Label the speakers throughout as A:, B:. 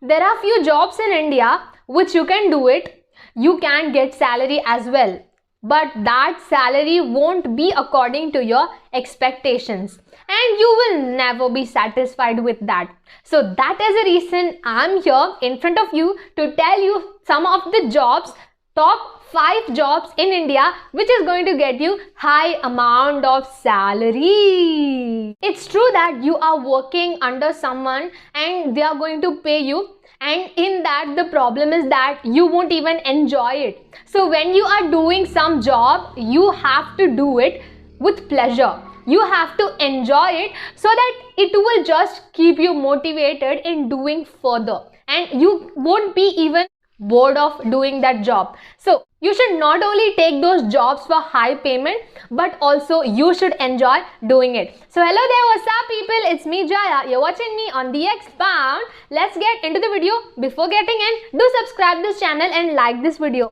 A: There are few jobs in India which you can do it, you can get salary as well, but that salary won't be according to your expectations and you will never be satisfied with that. So that is the reason I'm here in front of you to tell you some of the jobs, top 5 jobs in India which is going to get you high amount of salary. It's true that you are working under someone and they are going to pay you, and in that the problem is that you won't even enjoy it. So when you are doing some job, you have to do it with pleasure. You have to enjoy it so that it will just keep you motivated in doing further and you won't be even bored of doing that job. So you should not only take those jobs for high payment, but also you should enjoy doing it. So hello there, what's up people, it's me Jaya, you're watching me on The Expound. Let's get into the video. Before getting in, do subscribe this channel and like this video.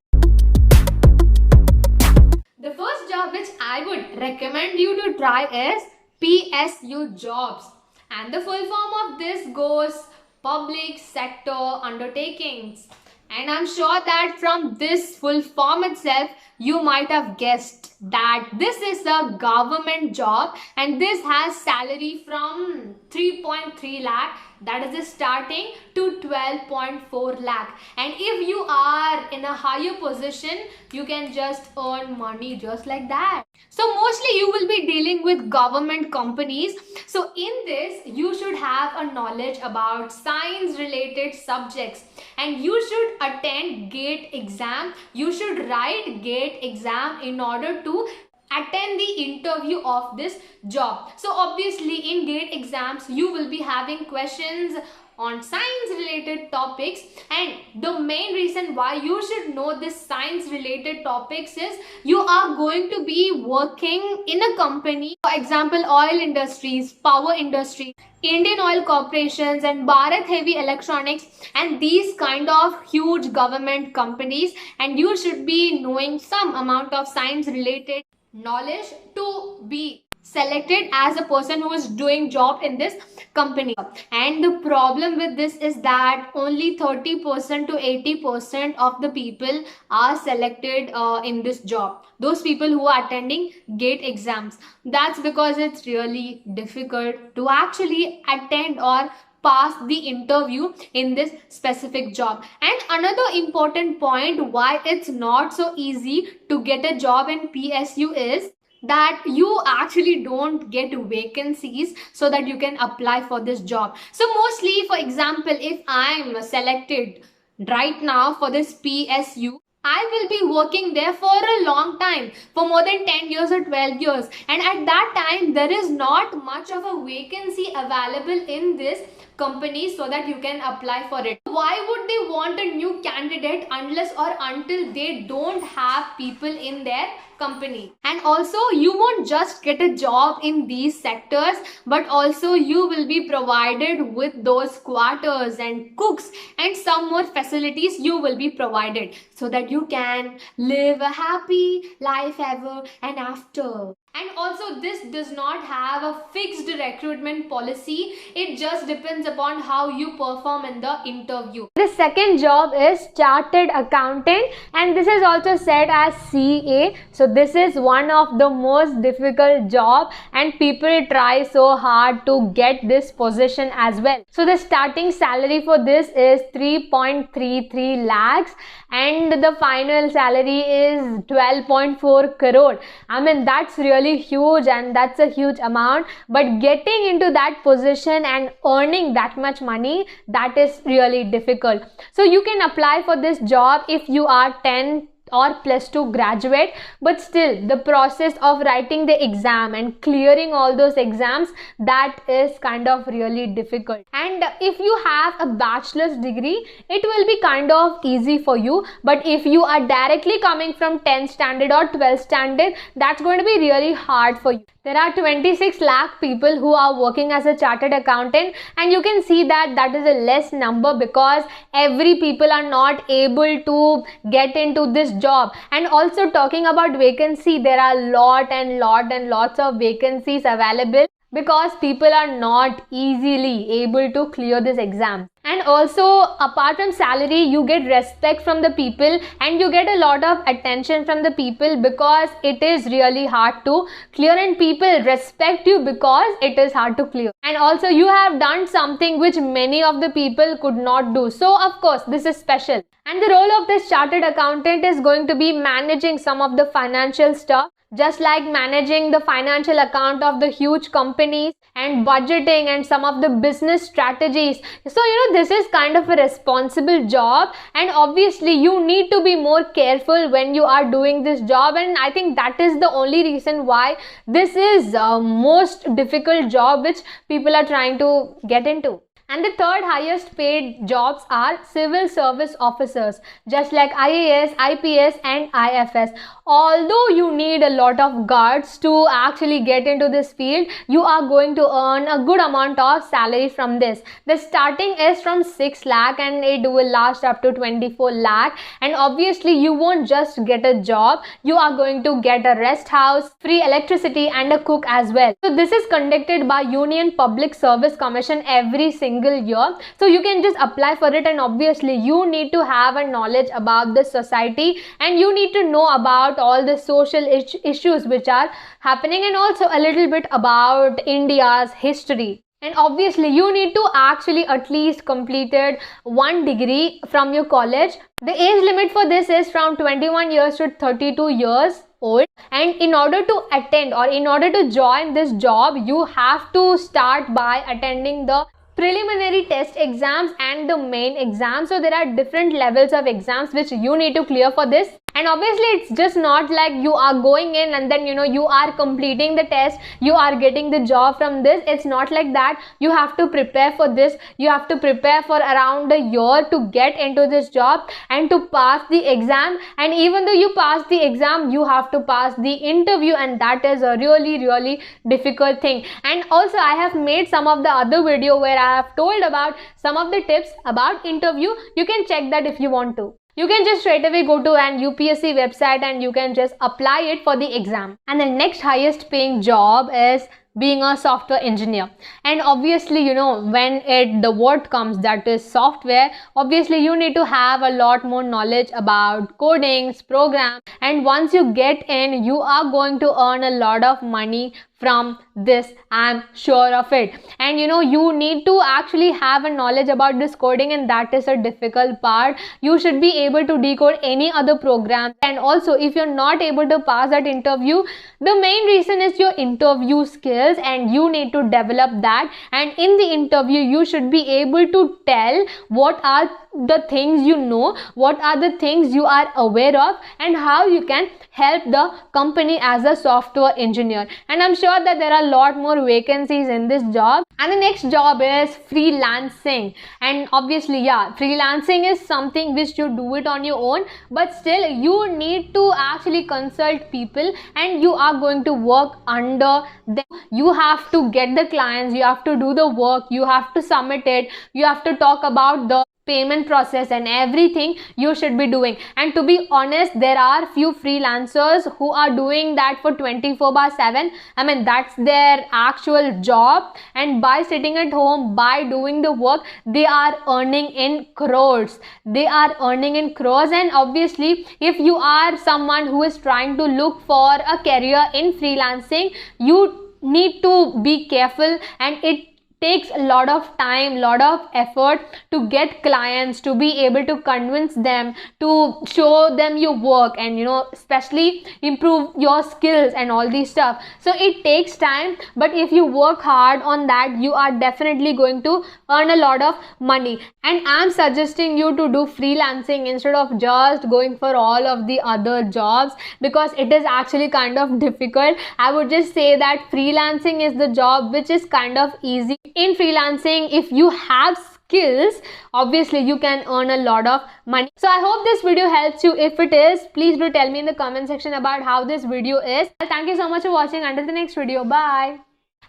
A: The first job which I would recommend you to try is PSU jobs, and the full form of this goes Public Sector Undertakings. And I'm sure that from this full form itself, you might have guessed that this is a government job and this has salary from 3.3 lakh, that is the starting, to 12.4 lakh. And if you are in a higher position, you can just earn money just like that. So mostly you will be dealing with government companies. So in this, you should have a knowledge about science related subjects and you should attend GATE exam. You should write GATE exam in order to attend the interview of this job. So obviously in GATE exams, you will be having questions on science related topics, and the main reason why you should know this science related topics is you are going to be working in a company, for example oil industries, power industry, Indian Oil Corporations and Bharat Heavy Electronics, and these kind of huge government companies, and you should be knowing some amount of science related knowledge to be selected as a person who is doing job in this company. And the problem with this is that only 30% to 80% of the people are selected in this job, those people who are attending GATE exams. That's because it's really difficult to actually attend or pass the interview in this specific job. And another important point why it's not so easy to get a job in PSU is that you actually don't get vacancies so that you can apply for this job. So mostly, for example, if I'm selected right now for this PSU, I will be working there for a long time, for more than 10 years or 12 years. And at that time, there is not much of a vacancy available in this company so that you can apply for it. Why would they want a new candidate unless or until they don't have people in their company? And also you won't just get a job in these sectors, but also you will be provided with those quarters and cooks and some more facilities you will be provided so that you can live a happy life ever and after. And also this does not have a fixed recruitment policy. It just depends upon how you perform in the interview. The second job is Chartered Accountant, and this is also said as CA. So this is one of the most difficult job and people try so hard to get this position as well. So the starting salary for this is 3.33 lakhs and the final salary is 12.4 crore. I mean, that's really huge and that's a huge amount, but getting into that position and earning that much money, that is really difficult. So you can apply for this job if you are 10 or +2 graduate, but still the process of writing the exam and clearing all those exams, that is kind of really difficult. And if you have a bachelor's degree, it will be kind of easy for you, but if you are directly coming from 10th standard or 12th standard, that's going to be really hard for you. There are 26 lakh people who are working as a chartered accountant, and you can see that that is a less number because every people are not able to get into this job. And also talking about vacancy, there are lots of vacancies available, because people are not easily able to clear this exam. And also, apart from salary, you get respect from the people and you get a lot of attention from the people because it is really hard to clear, and people respect you because it is hard to clear. And also, you have done something which many of the people could not do. So of course, this is special. And the role of this chartered accountant is going to be managing some of the financial stuff, just like managing the financial account of the huge companies and budgeting and some of the business strategies. So this is kind of a responsible job, and obviously you need to be more careful when you are doing this job, and I think that is the only reason why this is most difficult job which people are trying to get into. And the third highest paid jobs are civil service officers, just like IAS, IPS and IFS. Although you need a lot of guts to actually get into this field, you are going to earn a good amount of salary from this. The starting is from 6 lakh and it will last up to 24 lakh. And obviously you won't just get a job, you are going to get a rest house, free electricity and a cook as well. So this is conducted by Union Public Service Commission every single year. So you can just apply for it, and obviously you need to have a knowledge about the society and you need to know about all the social issues which are happening, and also a little bit about India's history. And obviously you need to actually at least completed 1 degree from your college. The age limit for this is from 21 years to 32 years old, and in order to attend or in order to join this job, you have to start by attending the preliminary test exams and the main exam. So there are different levels of exams which you need to clear for this. And obviously it's just not like you are going in and then you are completing the test, you are getting the job from this. It's not like that. You have to prepare for this. You have to prepare for around a year to get into this job and to pass the exam. And even though you pass the exam, you have to pass the interview, and that is a really difficult thing. And also I have made some of the other video where I have told about some of the tips about interview. You can check that if you want to. You can just straight away go to an UPSC website and you can just apply it for the exam. And the next highest paying job is being a software engineer. And obviously when the word comes, that is software, obviously you need to have a lot more knowledge about codings, programs, and once you get in, you are going to earn a lot of money from this, I'm sure of it. And you need to actually have a knowledge about this coding, and that is a difficult part. You should be able to decode any other program. And also if you're not able to pass that interview, the main reason is your interview skills, and you need to develop that. And in the interview you should be able to tell what are the things you know, what are the things you are aware of, and how you can help the company as a software engineer. And I'm sure that there are a lot more vacancies in this job. And the next job is freelancing. And obviously freelancing is something which you do it on your own, but still you need to actually consult people and you are going to work under them. You have to get the clients, you have to do the work, you have to submit it, you have to talk about the payment process and everything you should be doing. And to be honest, there are few freelancers who are doing that for 24/7. I mean, that's their actual job, and by sitting at home, by doing the work, they are earning in crores. They are earning in crores. And obviously if you are someone who is trying to look for a career in freelancing, you need to be careful, and it takes a lot of time, lot of effort to get clients, to be able to convince them, to show them your work, and especially improve your skills and all these stuff. So it takes time, but if you work hard on that, you are definitely going to earn a lot of money. And I'm suggesting you to do freelancing instead of just going for all of the other jobs, because it is actually kind of difficult. I would just say that freelancing is the job which is kind of easy. In freelancing, if you have skills, obviously you can earn a lot of money. So I hope this video helps you. If it is, please do tell me in the comment section about how this video is. Thank you so much for watching. Until the next video, bye.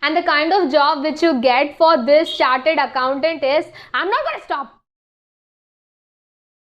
A: And the kind of job which you get for this chartered accountant is, I'm not going to stop.